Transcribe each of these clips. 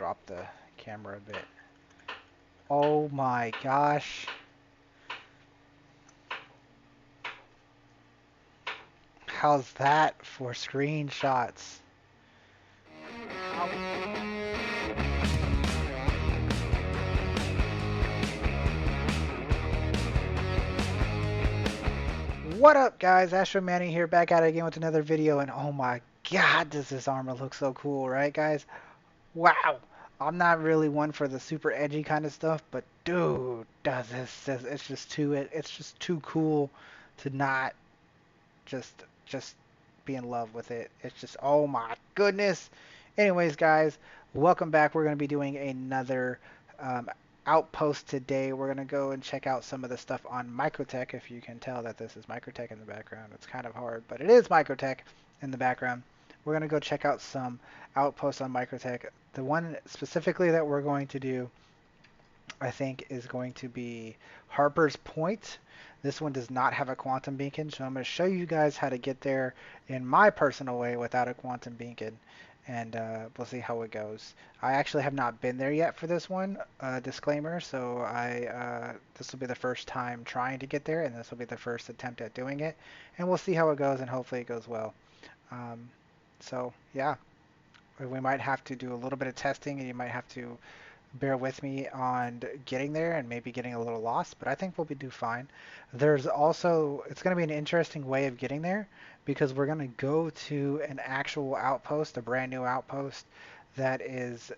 drop the camera a bit. Oh my gosh. How's that for screenshots? What up, guys? Astro Manny here, back at it again with another video, and oh my god, does this armor look so cool, right, guys? Wow! I'm not really one for the super edgy kind of stuff, but dude, it's just too cool to not just be in love with it. It's just, oh my goodness. Anyways, guys, welcome back. We're going to be doing another um, outpost today. We're going to go and check out some of the stuff on Microtech. If you can tell that this is Microtech in the background, it's kind of hard, but it is Microtech in the background. We're going to go check out some outposts on Microtech. The one specifically that we're going to do, I think, is going to be Harper's Point. This one does not have a quantum beacon, so I'm going to show you guys how to get there in my personal way without a quantum beacon, and we'll see how it goes. I actually have not been there yet for this one, disclaimer, so this will be the first time trying to get there, and this will be the first attempt at doing it, and we'll see how it goes, and hopefully it goes well. So yeah, we might have to do a little bit of testing, and you might have to bear with me on getting there and maybe getting a little lost, but I think we'll do fine. There's also, it's going to be an interesting way of getting there because we're going to go to an actual outpost, a brand new outpost that is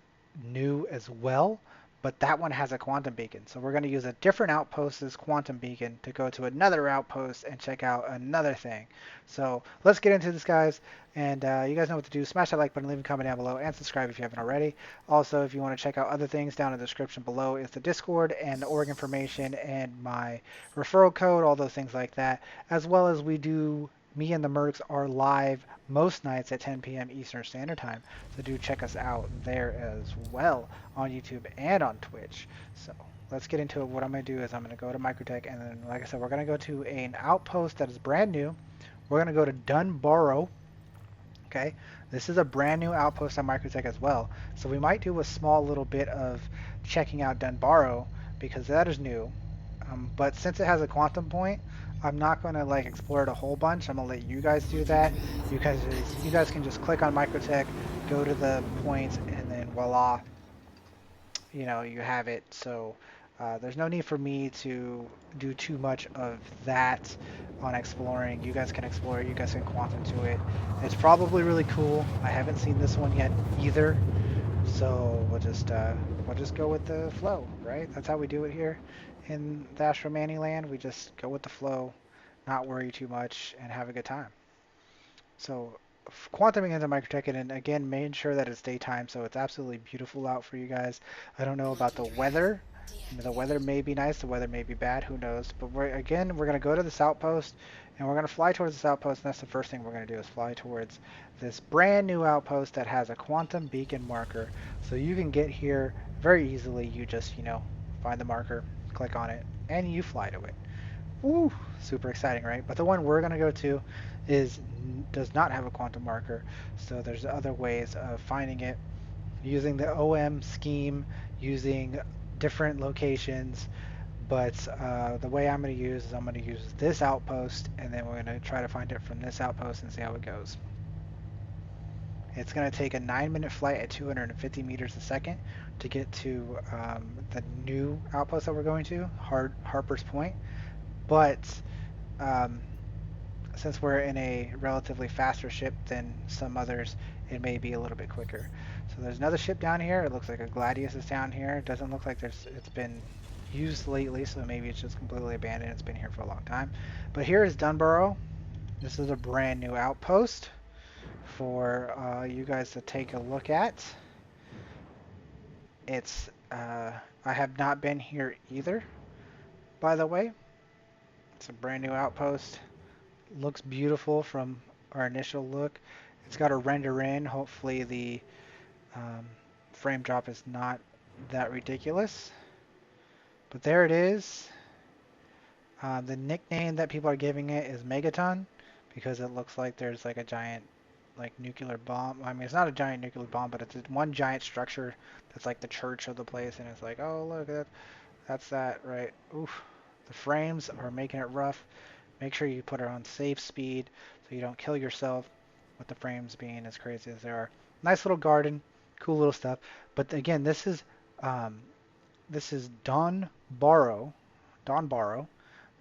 new as well, but that one has a quantum beacon. So we're going to use a different outpost's quantum beacon to go to another outpost and check out another thing. So let's get into this, guys. And you guys know what to do. Smash that like button, leave a comment down below, and subscribe if you haven't already. Also, if you want to check out other things, down in the description below is the Discord and the org information and my referral code, all those things like that. As well as me and the Mercs are live most nights at 10 p.m. Eastern Standard Time. So do check us out there as well on YouTube and on Twitch. So let's get into it. What I'm going to do is I'm going to go to Microtech, and then, like I said, we're going to go to an outpost that is brand new. We're going to go to Dunboro. Okay, this is a brand new outpost on Microtech as well. So we might do a small little bit of checking out Dunboro because that is new. But since it has a quantum point, I'm not going to like explore it a whole bunch. I'm going to let you guys do that. You guys can just click on Microtech, go to the points, and then voila, you have it. So there's no need for me to do too much of that on exploring. You guys can explore it. You guys can quantum to it. It's probably really cool. I haven't seen this one yet either. So we'll just go with the flow, right? That's how we do it here in the Astro Manny land. We just go with the flow, not worry too much, and have a good time. So quantuming into Microtech, and again, making sure that it's daytime, so it's absolutely beautiful out for you guys. I don't know about the weather. The weather may be nice, the weather may be bad, who knows. But we're going to go to this outpost, and we're going to fly towards this outpost, and that's the first thing we're going to do is fly towards this brand new outpost that has a quantum beacon marker. So you can get here very easily. You just, find the marker, click on it, and you fly to it. Woo! Super exciting, right? But the one we're going to go to does not have a quantum marker, so there's other ways of finding it using the OM scheme, using different locations. But the way I'm going to use is I'm going to use this outpost, and then we're going to try to find it from this outpost and see how it goes. It's going to take a 9-minute flight at 250 meters a second to get to the new outpost that we're going to, Harper's Point. But since we're in a relatively faster ship than some others, it may be a little bit quicker. So there's another ship down here. It looks like a Gladius is down here. It doesn't look like it's been used lately, so maybe it's just completely abandoned. It's been here for a long time. But here is Dunboro. This is a brand new outpost for you guys to take a look at. I have not been here either, by the way. It's a brand new outpost. Looks beautiful from our initial look. It's got a render in. Hopefully the frame drop is not that ridiculous. But there it is. The nickname that people are giving it is Megaton because it looks like there's like a giant like nuclear bomb. I mean, it's not a giant nuclear bomb, but it's one giant structure that's like the church of the place, and it's like, oh look, that's that, right? Oof. The frames are making it rough. Make sure you put it on safe speed so you don't kill yourself with the frames being as crazy as they are. Nice little garden, cool little stuff. But again, um, this is Dunboro,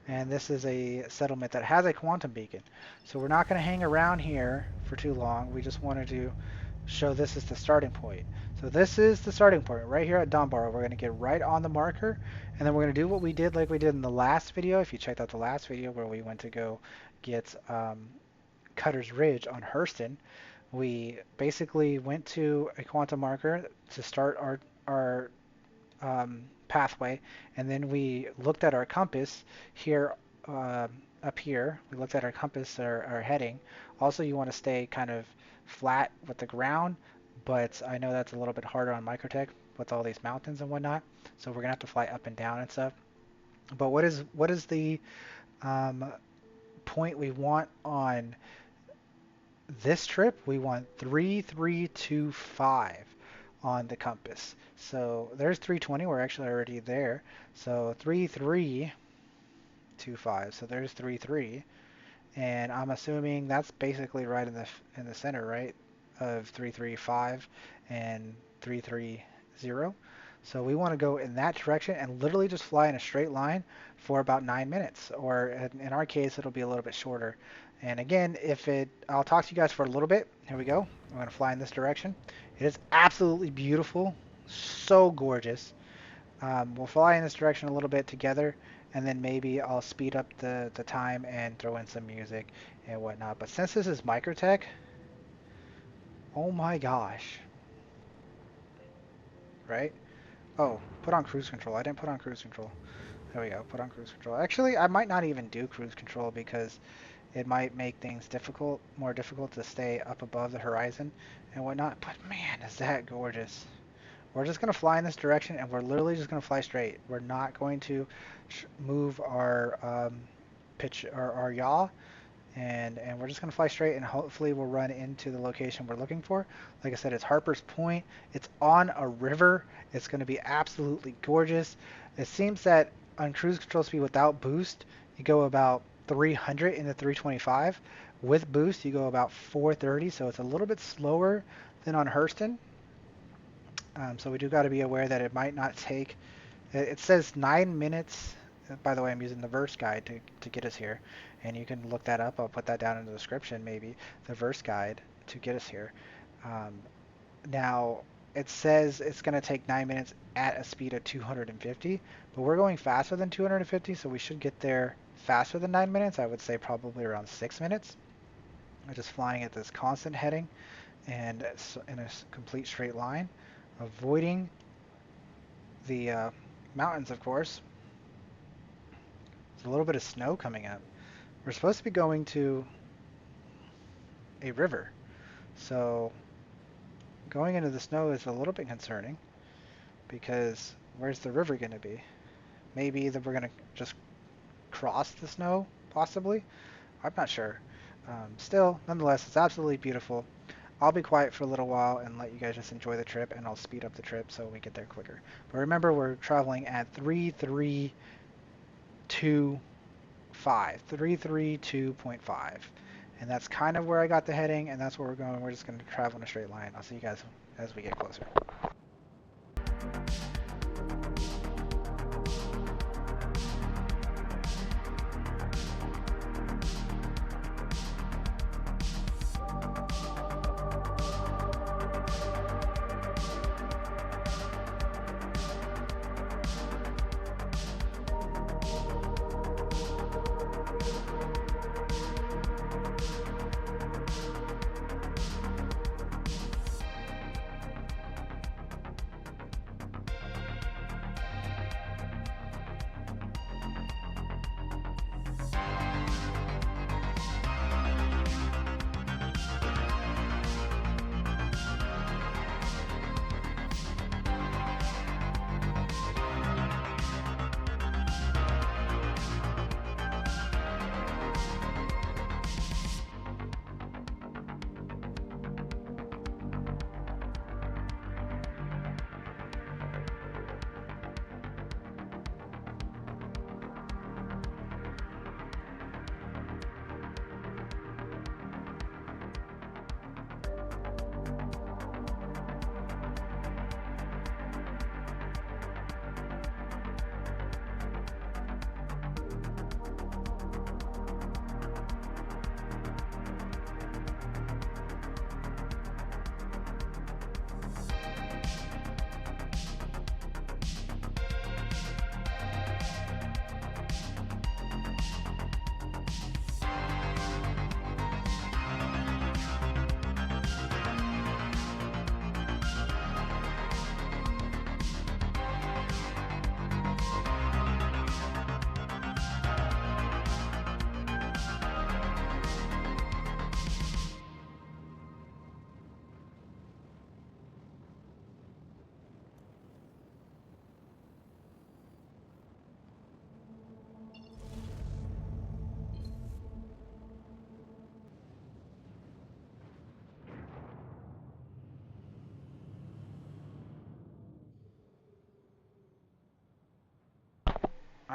and this is a settlement that has a quantum beacon. So we're not going to hang around here for too long. We just wanted to show this is the starting point. So this is the starting point right here at Dunboro. We're going to get right on the marker, and then we're going to do what we did like we did in the last video. If you checked out the last video where we went to go get Cutter's Ridge on Hurston, we basically went to a quantum marker to start our pathway, and then we looked at our compass here, up here. We looked at our compass, our heading. Also, you want to stay kind of flat with the ground, but I know that's a little bit harder on Microtech with all these mountains and whatnot, so we're gonna have to fly up and down and stuff. But what is the point we want on this trip? We want 3325 on the compass. So there's 320. We're actually already there. So 3325. So there's 33, and I'm assuming that's basically right in the center, right, of 335 and 330. So we want to go in that direction and literally just fly in a straight line for about 9 minutes, or in our case, it'll be a little bit shorter. And again, I'll talk to you guys for a little bit. Here we go. I'm going to fly in this direction. It is absolutely beautiful, so gorgeous. We'll fly in this direction a little bit together, and then maybe I'll speed up the time and throw in some music and whatnot. But since this is Microtech, oh my gosh, right? Oh, put on cruise control. I didn't put on cruise control. There we go, put on cruise control. Actually, I might not even do cruise control because it might make things more difficult to stay up above the horizon and whatnot. But man, is that gorgeous. We're just going to fly in this direction, and we're literally just going to fly straight. We're not going to move our pitch or our yaw, and we're just going to fly straight, and hopefully we'll run into the location we're looking for. Like I said, it's Harper's Point. It's on a river. It's going to be absolutely gorgeous. It seems that on cruise control speed without boost, you go about 300 into 325. With boost, you go about 430, so it's a little bit slower than on Hurston. So we do got to be aware that it might not take. It says 9 minutes. By the way, I'm using the verse guide to get us here, and you can look that up. I'll put that down in the description, maybe, the verse guide to get us here. Now, it says it's going to take 9 minutes at a speed of 250, but we're going faster than 250, so we should get there faster than 9 minutes. I would say probably around 6 minutes. We're just flying at this constant heading and in a complete straight line, avoiding the mountains, of course. There's a little bit of snow coming up. We're supposed to be going to a river, so going into the snow is a little bit concerning, because where's the river going to be? Maybe that we're going to just cross the snow, possibly. I'm not sure. Still, nonetheless, it's absolutely beautiful. I'll be quiet for a little while and let you guys just enjoy the trip, and I'll speed up the trip so we get there quicker. But remember, we're traveling at 332.5, and that's kind of where I got the heading, and that's where we're going. We're just going to travel in a straight line. I'll see you guys as we get closer.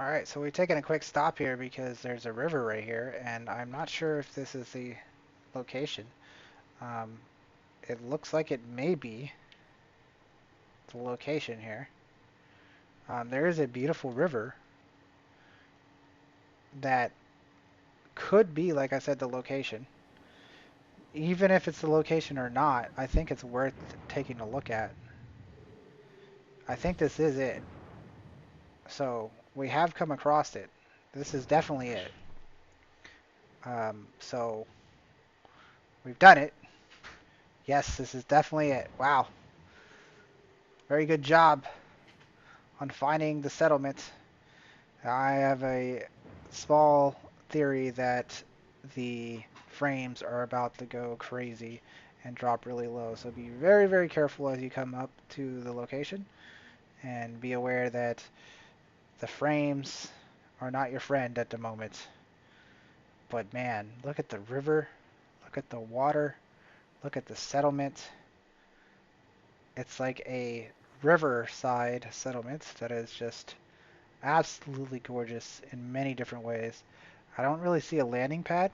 Alright, so we're taking a quick stop here because there's a river right here, and I'm not sure if this is the location. Um, it looks like it may be the location here. There is a beautiful river that could be, like I said, the location. Even if it's the location or not, I think it's worth taking a look at. I think this is it. So we have come across it. This is definitely it. So we've done it. Yes, this is definitely it. Wow. Very good job on finding the settlement. I have a small theory that the frames are about to go crazy and drop really low. So be very, very careful as you come up to the location, and be aware that the frames are not your friend at the moment. But man, look at the river, look at the water, look at the settlement. It's like a riverside settlement that is just absolutely gorgeous in many different ways. I don't really see a landing pad,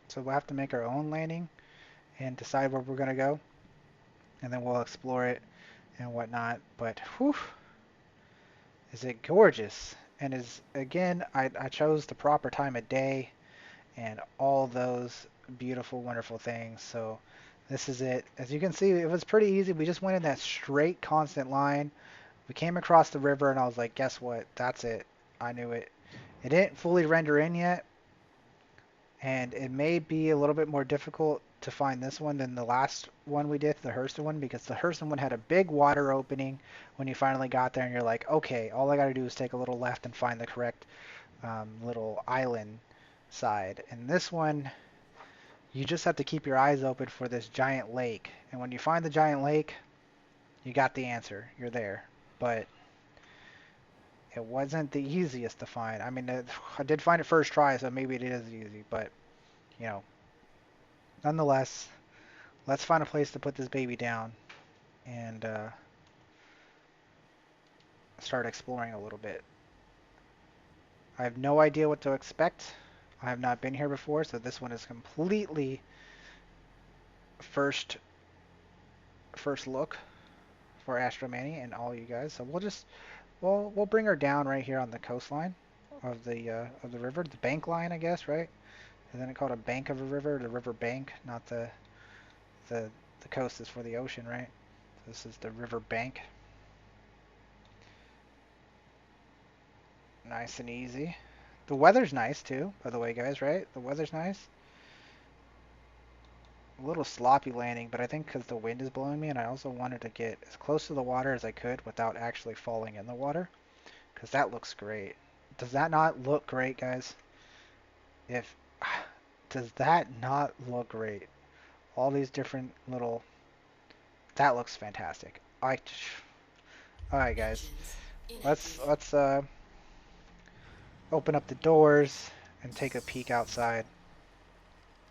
so we'll have to make our own landing and decide where we're going to go, and then we'll explore it and whatnot. But whew, is it gorgeous. And is, again, I chose the proper time of day and all those beautiful, wonderful things. So this is it. As you can see, it was pretty easy. We just went in that straight, constant line. We came across the river, and I was like, guess what? That's it. I knew it. It didn't fully render in yet, and it may be a little bit more difficult to find this one than the last one we did, the Hurston one, because the Hurston one had a big water opening when you finally got there, and you're like, okay, all I got to do is take a little left and find the correct little island side. And this one, you just have to keep your eyes open for this giant lake. And when you find the giant lake, you got the answer. You're there. But it wasn't the easiest to find. I mean, I did find it first try, so maybe it is easy. But, you know, nonetheless, let's find a place to put this baby down and start exploring a little bit. I have no idea what to expect. I have not been here before, so this one is completely first look for Astro and all you guys. So we'll bring her down right here on the coastline of the river, the bank line, I guess, right? Isn't it called a bank of a river? The river bank, not the coast is for the ocean, right? This is the river bank. Nice and easy. The weather's nice too, by the way, guys, right? The weather's nice. A little sloppy landing, but I think because the wind is blowing me, and I also wanted to get as close to the water as I could without actually falling in the water, because that looks great. Does that not look great, guys? If does that not look great? All these different little, that looks fantastic. All right, guys, let's open up the doors and take a peek outside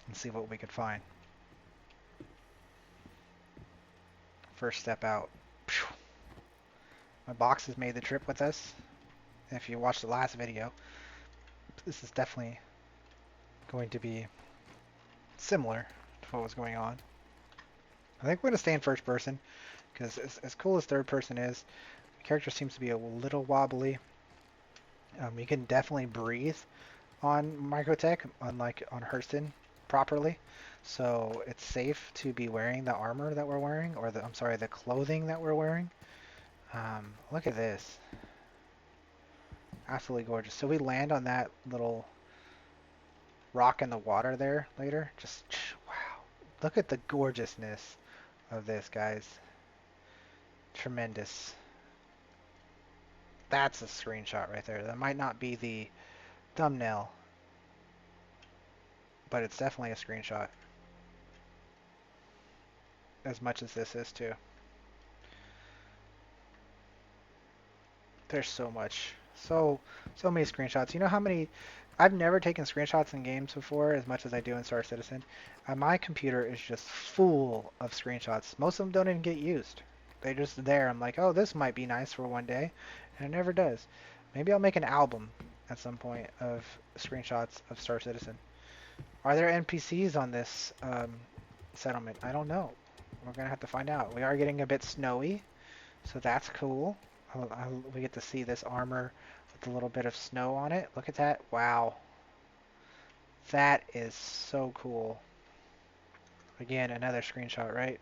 and see what we could find. First step out. My box has made the trip with us. If you watched the last video, this is definitely going to be similar to what was going on. I think we're going to stay in first person, because as cool as third person is, the character seems to be a little wobbly. You can definitely breathe on Microtech, unlike on Hurston, properly. So it's safe to be wearing the armor that we're wearing, or the, I'm sorry, the clothing that we're wearing. Look at this. Absolutely gorgeous. So we land on that little rock in the water there later. Just, wow. Look at the gorgeousness of this, guys. Tremendous. That's a screenshot right there. That might not be the thumbnail, but it's definitely a screenshot. As much as this is too. There's so much. So many screenshots. You know how many... I've never taken screenshots in games before as much as I do in Star Citizen. My computer is just full of screenshots. Most of them don't even get used. They're just there. I'm like, oh, this might be nice for one day. And it never does. Maybe I'll make an album at some point of screenshots of Star Citizen. Are there NPCs on this settlement? I don't know. We're gonna have to find out. We are getting a bit snowy, so that's cool. We get to see this armor with a little bit of snow on it. Look at that. Wow. That is so cool. Again, another screenshot, right?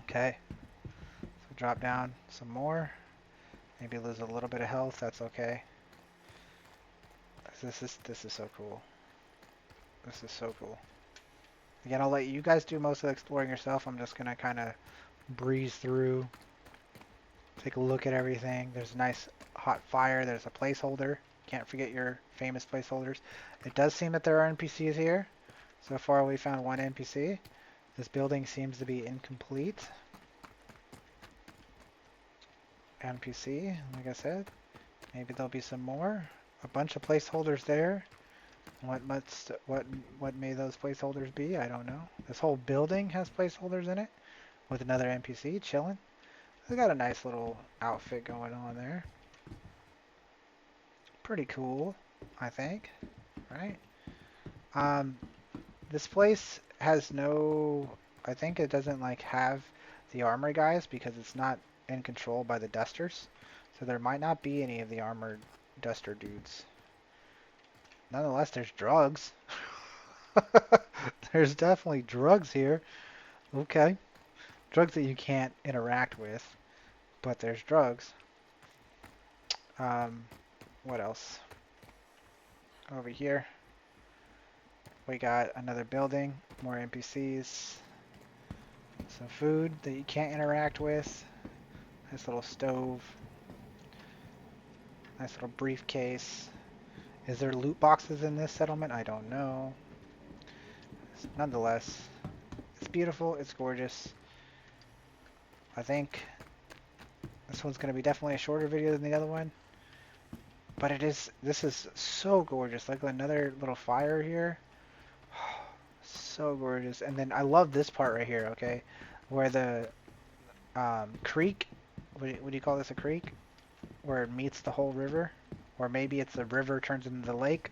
Okay. So drop down some more. Maybe lose a little bit of health. That's okay. This is so cool. This is so cool. Again, I'll let you guys do most of the exploring yourself. I'm just gonna kind of breeze through, take a look at everything. There's a nice hot fire. There's a placeholder. Can't forget your famous placeholders. It does seem that there are NPCs here. So far we found one NPC. This building seems to be incomplete. NPC, like I said. Maybe there'll be some more. A bunch of placeholders there. What may those placeholders be? I don't know. This whole building has placeholders in it with another NPC chilling. They got a nice little outfit going on there. Pretty cool, I think. Right? This place has no... I think it doesn't like have the armor guys because it's not in control by the dusters. So there might not be any of the armored duster dudes. Nonetheless, there's drugs. There's definitely drugs here. Okay. Drugs that you can't interact with, but there's drugs. What else? Over here, we got another building, more NPCs, some food that you can't interact with. Nice little stove. Nice little briefcase. Is there loot boxes in this settlement? I don't know. Nonetheless, it's beautiful, it's gorgeous. I think this one's going to be definitely a shorter video than the other one. But this is so gorgeous. Like another little fire here. So gorgeous. And then I love this part right here, okay? Where the creek, what do you call this, a creek? Where it meets the whole river. Or maybe it's the river turns into the lake.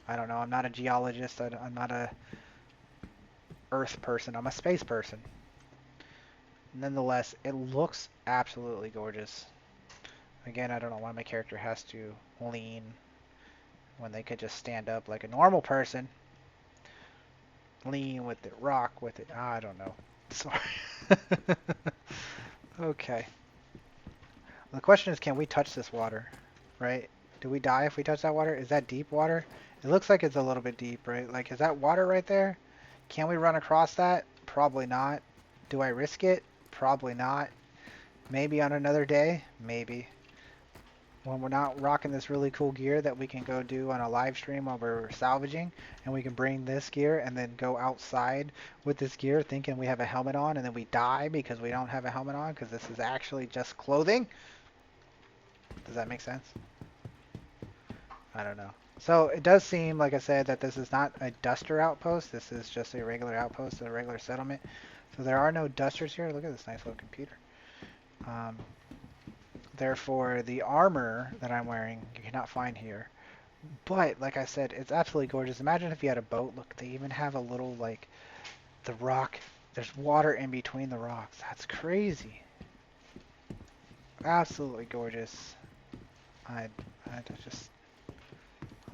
I don't know. I'm not a geologist. I'm not a earth person. I'm a space person. Nonetheless, it looks absolutely gorgeous. Again, I don't know why my character has to lean when they could just stand up like a normal person. Lean with it, rock with it. I don't know. Sorry. Okay. The question is, can we touch this water? Right? Do we die if we touch that water? Is that deep water? It looks like it's a little bit deep, right? Like, is that water right there? Can we run across that? Probably not. Do I risk it? Probably not. Maybe on another day? Maybe. When we're not rocking this really cool gear that we can go do on a live stream while we're salvaging, and we can bring this gear and then go outside with this gear thinking we have a helmet on, and then we die because we don't have a helmet on because this is actually just clothing. Does that make sense? I don't know. So it does seem, like I said, that this is not a duster outpost. This is just a regular outpost, a regular settlement. So there are no dusters here. Look at this nice little computer. Therefore, the armor that I'm wearing you cannot find here. But, like I said, it's absolutely gorgeous. Imagine if you had a boat. Look, they even have a little, like, the rock. There's water in between the rocks. That's crazy. Absolutely gorgeous. I'm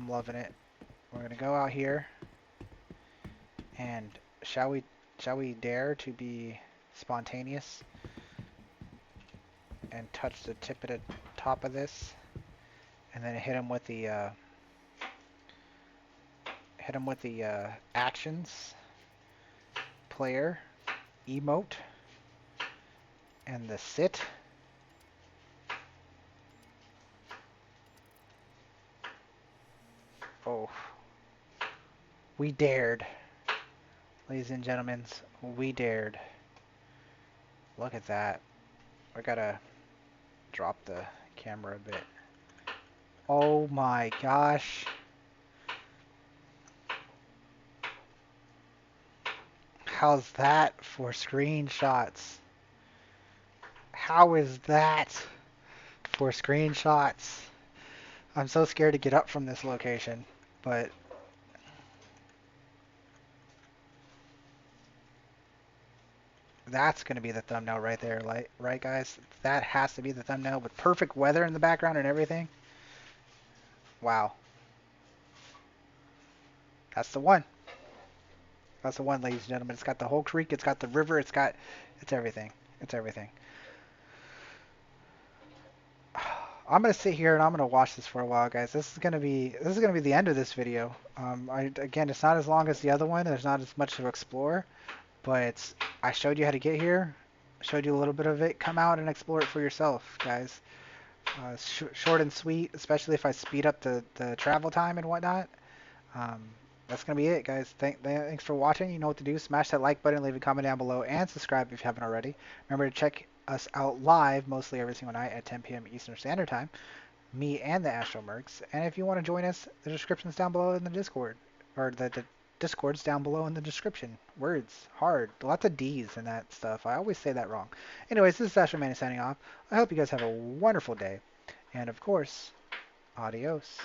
loving it. We're going to go out here. And shall we dare to be spontaneous and touch the tip of the top of this, and then hit him with the actions player emote and the sit. Oh, we dared, ladies and gentlemen. We dared. Look at that. I gotta drop the camera a bit. Oh my gosh. How's that for screenshots? How is that for screenshots. I'm so scared to get up from this location, but that's going to be the thumbnail right there, like, right, guys? That has to be the thumbnail with perfect weather in the background and everything. Wow. That's the one. That's the one, ladies and gentlemen. It's got the whole creek. It's got the river. It's everything. It's everything. I'm gonna sit here and I'm gonna watch this for a while, guys. This is gonna be the end of this video. Again, it's not as long as the other one. There's not as much to explore, but I showed you how to get here. Showed you a little bit of it. Come out and explore it for yourself, guys. Short and sweet, especially if I speed up the travel time and whatnot. Um, that's going to be it, guys. Thanks for watching. You know what to do. Smash that like button, leave a comment down below, and subscribe if you haven't already. Remember to check us out live, mostly every single night at 10 p.m. Eastern Standard Time, me and the Astro Mercs. And if you want to join us, the description's down below in the Discord. Or the Discord's down below in the description. Words. Hard. Lots of D's and that stuff. I always say that wrong. Anyways, this is Astro Manny signing off. I hope you guys have a wonderful day. And of course, adios.